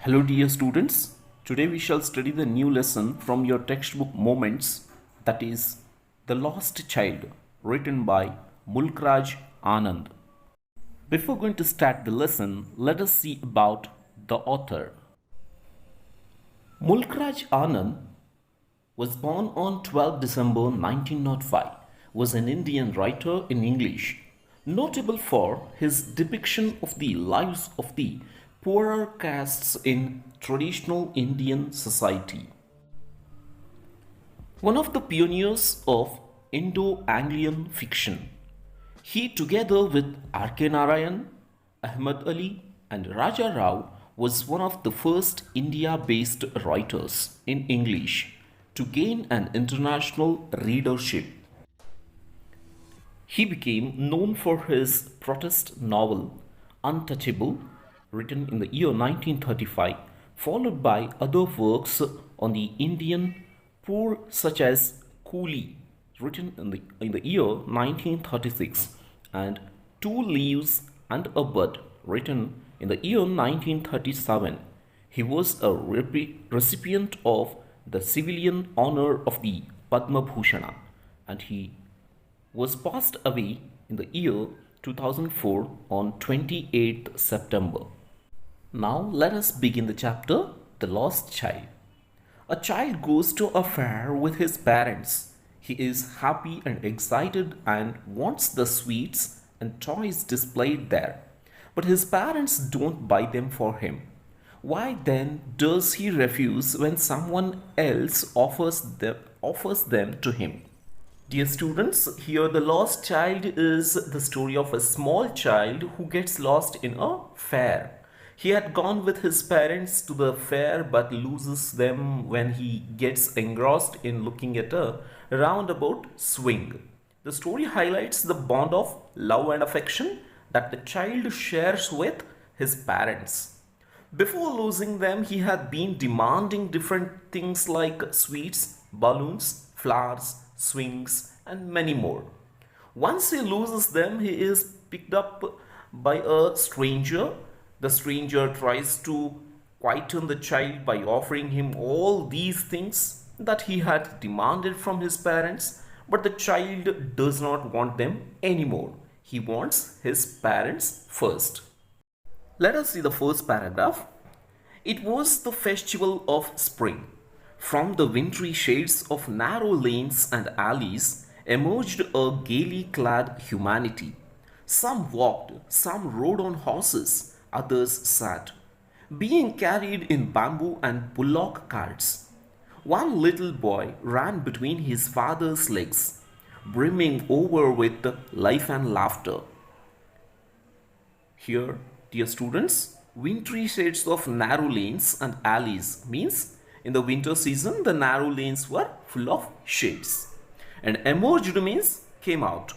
Hello dear students, today we shall study the new lesson from your textbook Moments, that is The Lost Child, written by Mulkraj Anand. Before going to start the lesson, let us see about the author. Mulkraj Anand was born on 12 December 1905, was an Indian writer in English, notable for his depiction of the lives of the poorer castes in traditional Indian society. One of the pioneers of Indo-Anglian fiction, he together with R.K. Narayan, Ahmad Ali and Raja Rao was one of the first India-based writers in English to gain an international readership. He became known for his protest novel Untouchable, written in the year 1935, followed by other works on the Indian poor such as Coolie, written in the year 1936, and Two Leaves and a Bud, written in the year 1937. He was a recipient of the civilian honor of the Padma Bhushana, and he was passed away in the year 2004 on 28th September. Now let us begin the chapter The Lost Child. A child goes to a fair with his parents. He is happy and excited and wants the sweets and toys displayed there. But his parents don't buy them for him. Why then does he refuse when someone else offers them to him? Dear students, here the lost child is the story of a small child who gets lost in a fair. He had gone with his parents to the fair but loses them when he gets engrossed in looking at a roundabout swing. The story highlights the bond of love and affection that the child shares with his parents. Before losing them, he had been demanding different things like sweets, balloons, flowers, swings, and many more. Once he loses them, he is picked up by a stranger. The stranger tries to quieten the child by offering him all these things that he had demanded from his parents, but the child does not want them anymore. He wants his parents first. Let us see the first paragraph. It was the festival of spring. From the wintry shades of narrow lanes and alleys emerged a gaily clad humanity. Some walked, some rode on horses, others sat, being carried in bamboo and bullock carts. One little boy ran between his father's legs, brimming over with life and laughter. Here, dear students, wintry shades of narrow lanes and alleys means in the winter season the narrow lanes were full of shades, and emerged means came out,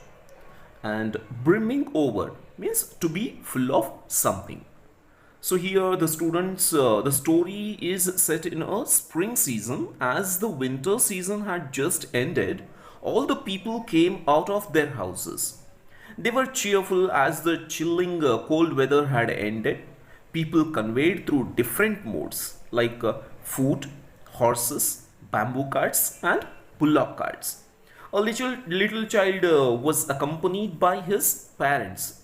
and brimming over means to be full of something. So here the students, the story is set in a spring season. As the winter season had just ended, all the people came out of their houses. They were cheerful as the chilling cold weather had ended. People conveyed through different modes like foot, horses, bamboo carts and bullock carts. A little child was accompanied by his parents.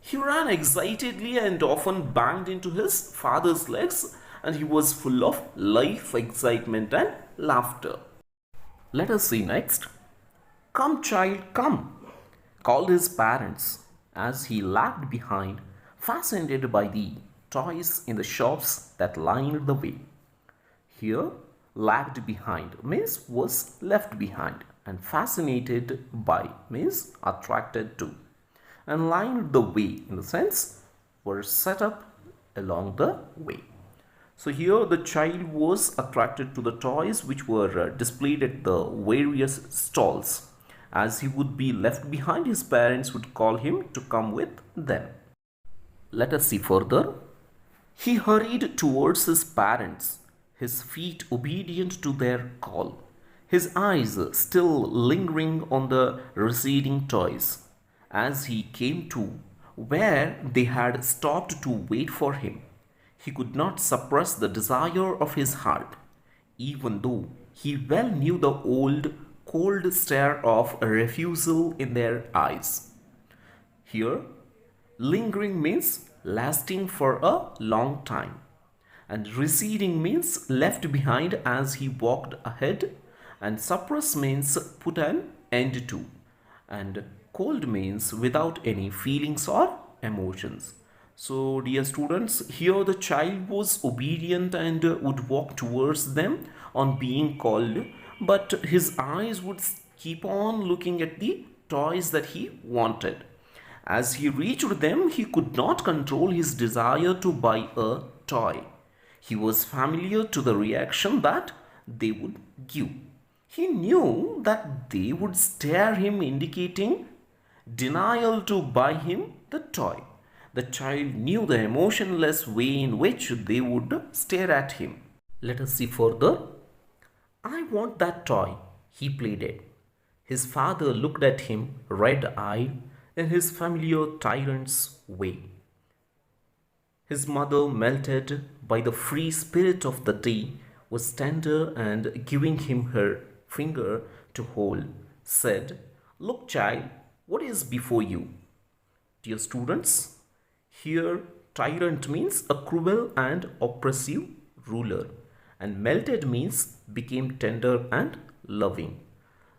He ran excitedly and often banged into his father's legs, and he was full of life, excitement and laughter. Let us see next. Come child, come, called his parents as he lagged behind, fascinated by the toys in the shops that lined the way. Here, lagged behind means was left behind, and fascinated by means attracted to, and lined the way in the sense were set up along the way. So here the child was attracted to the toys which were displayed at the various stalls. As he would be left behind, his parents would call him to come with them. Let us see further. He hurried towards his parents, his feet obedient to their call, his eyes still lingering on the receding toys. As he came to where they had stopped to wait for him, He could not suppress the desire of his heart, even though he well knew the old, cold stare of refusal in their eyes. Here, lingering means lasting for a long time, and receding means left behind as he walked ahead, and suppress means put an end to, and cold means without any feelings or emotions. So, dear students, here the child was obedient and would walk towards them on being called, but his eyes would keep on looking at the toys that he wanted. As he reached them, he could not control his desire to buy a toy. He was familiar to the reaction that they would give. He knew that they would stare him, indicating denial to buy him the toy. The child knew the emotionless way in which they would stare at him. Let us see further. I want that toy, he pleaded. His father looked at him, red-eyed, in his familiar tyrant's way. His mother, melted by the free spirit of the day, was tender and giving him her finger to hold, said, Look, child, what is before you? Dear students, here tyrant means a cruel and oppressive ruler, and melted means became tender and loving.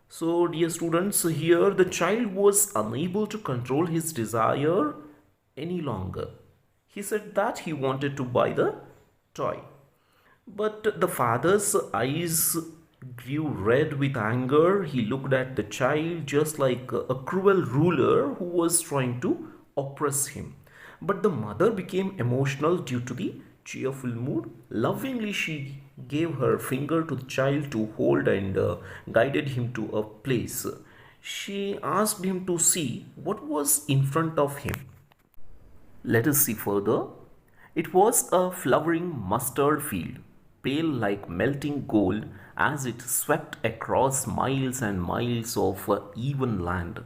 So, dear students, here the child was unable to control his desire any longer. He said that he wanted to buy the toy. But the father's eyes grew red with anger. He looked at the child just like a cruel ruler who was trying to oppress him. But the mother became emotional due to the cheerful mood. Lovingly, she gave her finger to the child to hold and guided him to a place. She asked him to see what was in front of him. Let us see further. It was a flowering mustard field, pale like melting gold as it swept across miles and miles of even land.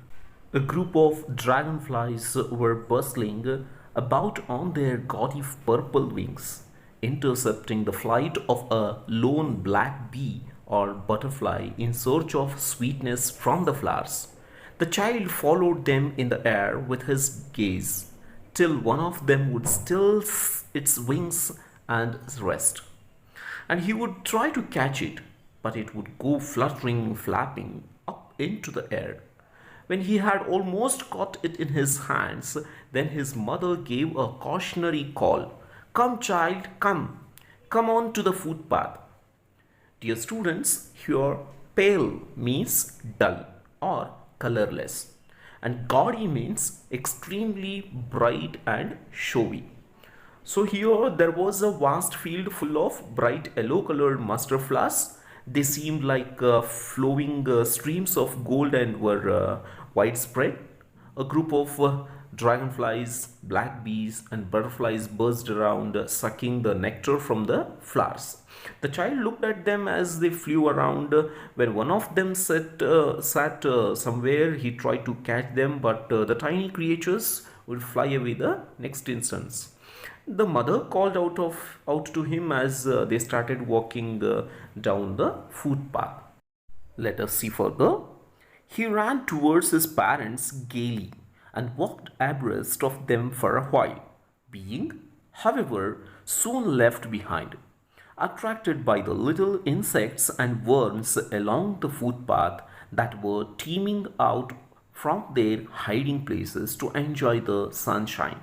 A group of dragonflies were bustling about on their gaudy purple wings, intercepting the flight of a lone black bee or butterfly in search of sweetness from the flowers. The child followed them in the air with his gaze, till one of them would still its wings and rest. And he would try to catch it, but it would go fluttering, flapping up into the air. When he had almost caught it in his hands, then his mother gave a cautionary call. Come, child, come. Come on to the footpath. Dear students, here pale means dull or colorless, and gaudy means extremely bright and showy. So here there was a vast field full of bright yellow colored mustard flowers. They seemed like flowing streams of gold and were widespread. A group of dragonflies, black bees and butterflies buzzed around, sucking the nectar from the flowers. The child looked at them as they flew around. When one of them sat somewhere, he tried to catch them, but the tiny creatures would fly away the next instant. The mother called out to him as they started walking down the footpath. Let us see further. He ran towards his parents gaily and walked abreast of them for a while, being, however, soon left behind, attracted by the little insects and worms along the footpath that were teeming out from their hiding places to enjoy the sunshine.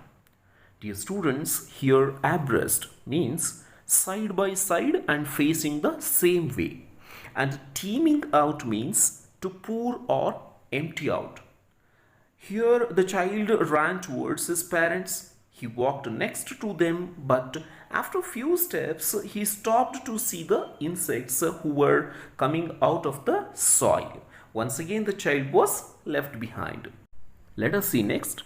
Dear students, here abreast means side by side and facing the same way, and teeming out means to pour or empty out. Here the child ran towards his parents. He walked next to them, but after few steps he stopped to see the insects who were coming out of the soil. Once again the child was left behind. Let us see next.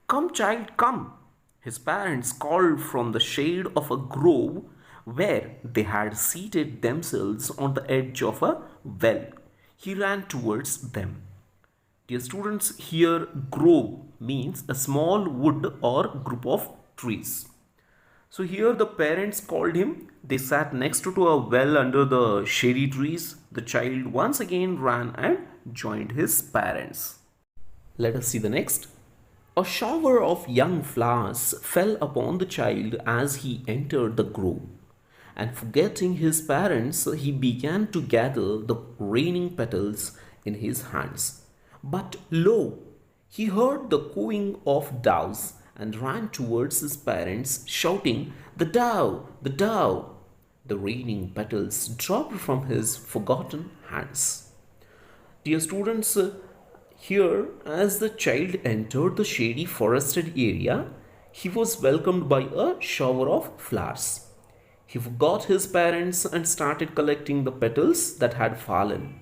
Come, child, come. His parents called from the shade of a grove where they had seated themselves on the edge of a well. He ran towards them. Dear students, here grove means a small wood or group of trees. So here the parents called him. They sat next to a well under the shady trees. The child once again ran and joined his parents. Let us see the next. A shower of young flowers fell upon the child as he entered the grove, and forgetting his parents, he began to gather the raining petals in his hands. But lo, he heard the cooing of doves and ran towards his parents, shouting, "The dove! The dove!" The raining petals dropped from his forgotten hands. Dear students, here as the child entered the shady forested area, he was welcomed by a shower of flowers. He forgot his parents and started collecting the petals that had fallen.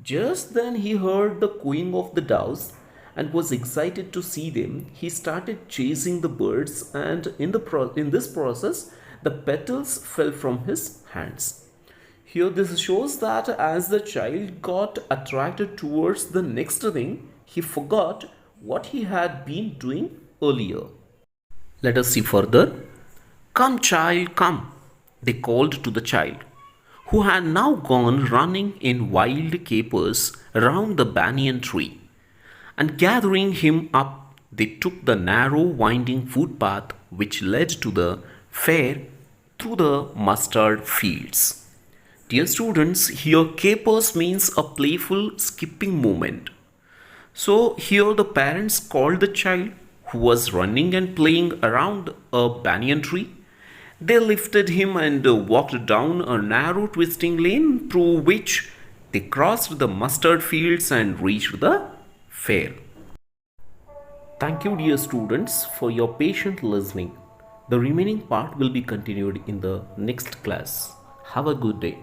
Just then he heard the cooing of the doves and was excited to see them. He started chasing the birds, and in this process the petals fell from his hands. Here this shows that as the child got attracted towards the next thing, he forgot what he had been doing earlier. Let us see further. "Come, child, come," they called to the child, who had now gone running in wild capers round the banyan tree. And gathering him up, they took the narrow winding footpath which led to the fair through the mustard fields. Dear students, here capers means a playful skipping movement. So here the parents called the child who was running and playing around a banyan tree. They lifted him and walked down a narrow twisting lane through which they crossed the mustard fields and reached the fair. Thank you, dear students, for your patient listening. The remaining part will be continued in the next class. Have a good day.